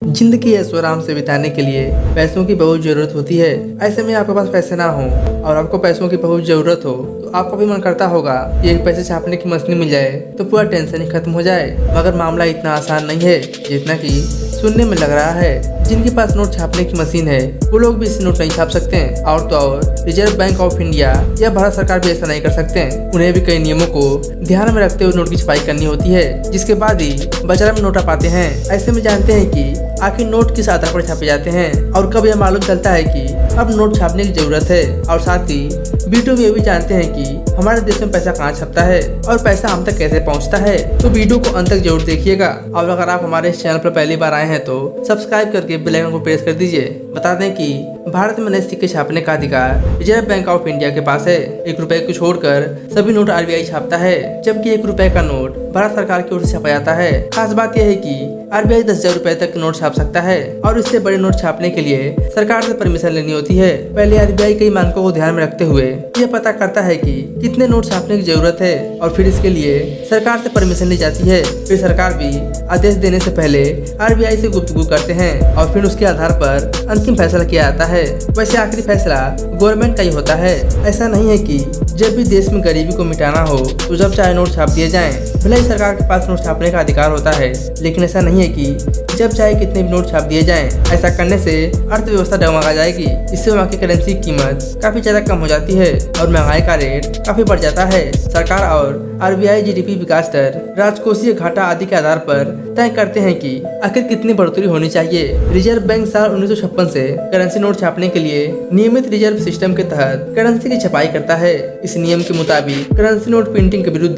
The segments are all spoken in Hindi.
जिंदगी ऐशो आराम से बिताने के लिए पैसों की बहुत जरूरत होती है। ऐसे में आपके पास पैसे ना हो और आपको पैसों की बहुत जरूरत हो तो आपका भी मन करता होगा कि एक पैसे छापने की मशीन मिल जाए तो पूरा टेंशन ही खत्म हो जाए। मगर मामला इतना आसान नहीं है जितना कि सुनने में लग रहा है। जिनके पास नोट छापने की मशीन है वो लोग भी इसे नोट नहीं छाप सकते हैं और तो और रिजर्व बैंक ऑफ इंडिया या भारत सरकार भी ऐसा नहीं कर सकते हैं। उन्हें भी कई नियमों को ध्यान में रखते हुए नोट की छपाई करनी होती है, जिसके बाद ही बाजार में नोट आ पाते हैं। ऐसे में जानते हैं कि आखिर नोट किस आधार पर छापे जाते हैं और कब यह मालूम चलता है कि अब नोट छापने की जरूरत है। और साथ ही वीडियो में ये भी जानते हैं कि हमारे देश में पैसा कहाँ छपता है और पैसा हम तक कैसे पहुँचता है। तो वीडियो को अंत तक जरूर देखिएगा और अगर आप हमारे इस चैनल पर पहली बार आए हैं तो सब्सक्राइब करके बेल आइकन को प्रेस कर दीजिए। बता दें कि भारत में नए सिक्के छापने का अधिकार रिजर्व बैंक ऑफ इंडिया के पास है। 1 रुपए को छोड़कर सभी नोट RBI छापता है, जबकि 1 रुपए का नोट भारत सरकार की ओर से छापा जाता है। खास बात यह है कि RBI 10,000 रुपए तक नोट छाप सकता है और इससे बड़े नोट छापने के लिए सरकार से परमिशन लेनी होती है। पहले RBI कई मानकों को ध्यान में रखते हुए यह पता करता है कि कितने नोट छापने की जरूरत है और फिर इसके लिए सरकार से परमिशन ली जाती है। फिर सरकार भी आदेश देने से पहले RBI से गुफ्तगू करते हैं और फिर उसके आधार पर अंतिम फैसला किया जाता है। वैसे आखिरी फैसला गवर्नमेंट का ही होता है। ऐसा नहीं है कि जब भी देश में गरीबी को मिटाना हो तो जब चाहे नोट छाप दिए जाएं। भले ही सरकार के पास नोट छापने का अधिकार होता है, लेकिन ऐसा नहीं है कि जब चाहे कितने भी नोट छाप दिए जाएं। ऐसा करने से अर्थव्यवस्था डगमगा जाएगी। इससे वहाँ की करेंसी की कीमत काफी ज्यादा कम हो जाती है और महंगाई का रेट काफी बढ़ जाता है। सरकार और RBI GDP विकास दर, राजकोषीय घाटा आदि के आधार पर तय करते हैं कि आखिर कितनी बढ़ोतरी होनी चाहिए। रिजर्व बैंक साल 1956 से करेंसी नोट छापने के लिए नियमित रिजर्व सिस्टम के तहत करेंसी की छपाई करता है। इस नियम के मुताबिक करेंसी नोट प्रिंटिंग के विरुद्ध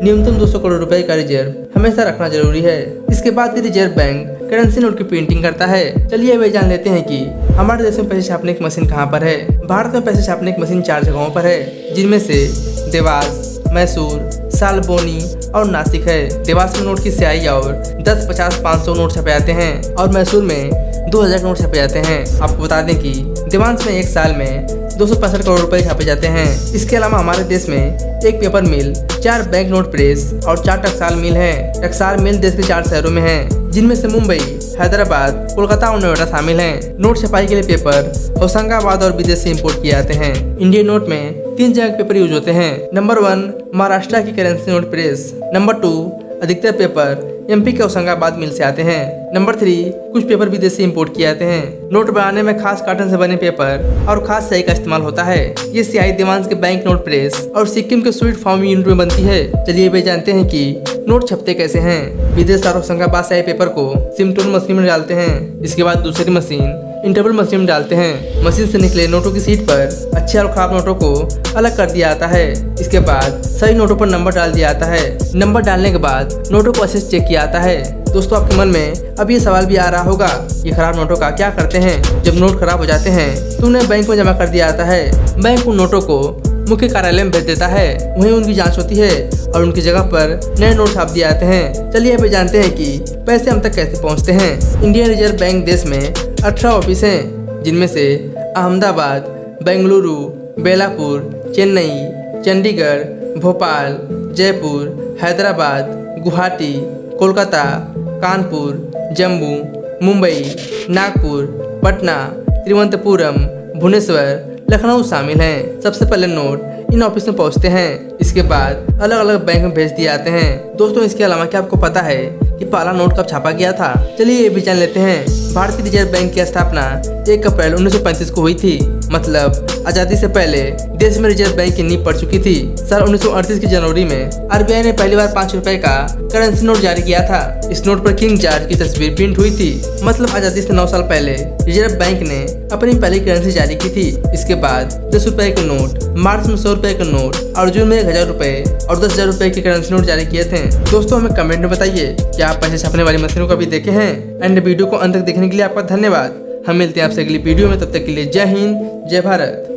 न्यूनतम 200 करोड़ रुपए का रिजर्व हमेशा रखना जरूरी है। इसके बाद रिजर्व बैंक करेंसी नोट की प्रिंटिंग करता है। चलिए वे जान लेते हैं कि हमारे देश में पैसे छापने की मशीन कहाँ पर है। भारत में पैसे छापने की मशीन 4 जगहों पर है, जिनमें से देवास, मैसूर, सालबोनी और नासिक है। देवास में नोट की स्याही और 10, 50, 500 नोट छपे जाते हैं और मैसूर में 2000 नोट छपे जाते हैं। आपको बता दें कि देवास में एक साल में 265 करोड़ रुपए छापे जाते हैं। इसके अलावा हमारे देश में एक पेपर मिल, 4 बैंक नोट प्रेस और 4 टकसाल मिल हैं। टकसाल मिल देश के 4 शहरों में हैं, जिनमें से मुंबई, हैदराबाद, कोलकाता और नोएडा शामिल हैं। नोट छपाई के लिए पेपर होशंगाबाद और विदेश से इम्पोर्ट किए जाते हैं। इंडियन नोट में 3 जगह पेपर यूज होते हैं। नंबर 1 महाराष्ट्र की करेंसी नोट प्रेस। नंबर 2 अधिकतर पेपर MP के होशंगाबाद मिल से आते हैं। नंबर 3 कुछ पेपर विदेश से इम्पोर्ट किए जाते हैं। नोट बनाने में खास कॉटन से बने पेपर और खास स्याही का इस्तेमाल होता है। ये स्याही देवांश के बैंक नोट प्रेस और सिक्किम के स्वीट फार्म यूनिट में बनती है। चलिए वे जानते हैं कि नोट छपते कैसे हैं। विदेश और होशंगाबाद स्याही पेपर को सिमटोन मशीन में डालते हैं। इसके बाद दूसरी मशीन इंटरवल मशीन में डालते हैं। मशीन से निकले नोटों की सीट पर अच्छे और खराब नोटों को अलग कर दिया जाता है। इसके बाद सही नोटों पर नंबर डाल दिया जाता है। नंबर डालने के बाद नोटों को अच्छे से चेक किया जाता है। दोस्तों, आपके मन में अब ये सवाल भी आ रहा होगा, ये खराब नोटों का क्या करते हैं। जब नोट खराब हो जाते हैं तो उन्हें बैंक में जमा कर दिया जाता है। बैंक उन नोटों को मुख्य कार्यालय में भेज देता है। वहीं उनकी जांच होती है और उनकी जगह पर नए नोट छाप दिए जाते हैं। चलिए अब जानते हैं कि पैसे हम तक कैसे पहुंचते हैं। इंडियन रिजर्व बैंक देश में 18 ऑफिस हैं, जिनमें से अहमदाबाद, बेंगलुरु, बेलापुर, चेन्नई, चंडीगढ़, भोपाल, जयपुर, हैदराबाद, गुवाहाटी, कोलकाता, कानपुर, जम्मू, मुंबई, नागपुर, पटना, तिरुवनंतपुरम, भुवनेश्वर, लखनऊ शामिल हैं। सबसे पहले नोट इन ऑफिस में पहुंचते हैं। इसके बाद अलग अलग बैंक में भेज दिए जाते हैं। दोस्तों, इसके अलावा क्या आपको पता है कि पहला नोट कब छापा गया था? चलिए ये भी जान लेते हैं। भारतीय रिजर्व बैंक की स्थापना 1 अप्रैल 1935 को हुई थी। मतलब आजादी से पहले देश में रिजर्व बैंक की नींव पड़ चुकी थी। साल 1938 की जनवरी में RBI ने पहली बार 5 रुपए का करेंसी नोट जारी किया था। इस नोट पर किंग जॉर्ज की तस्वीर प्रिंट हुई थी। मतलब आजादी से 9 साल पहले रिजर्व बैंक ने अपनी पहली करेंसी जारी की थी। इसके बाद 10 रुपए के नोट, मार्च में 100 रुपए के नोट और जून में 1000 रुपए और 10,000 रुपए के करेंसी नोट जारी किए थे। दोस्तों, हमें कमेंट में बताइए क्या आप पैसे छापने वाली मशीनों को भी देखे हैं। एंड वीडियो को अंत तक देखने के लिए आपका धन्यवाद। हम मिलते हैं आपसे अगली वीडियो में। तब तक के लिए जय हिंद, जय भारत।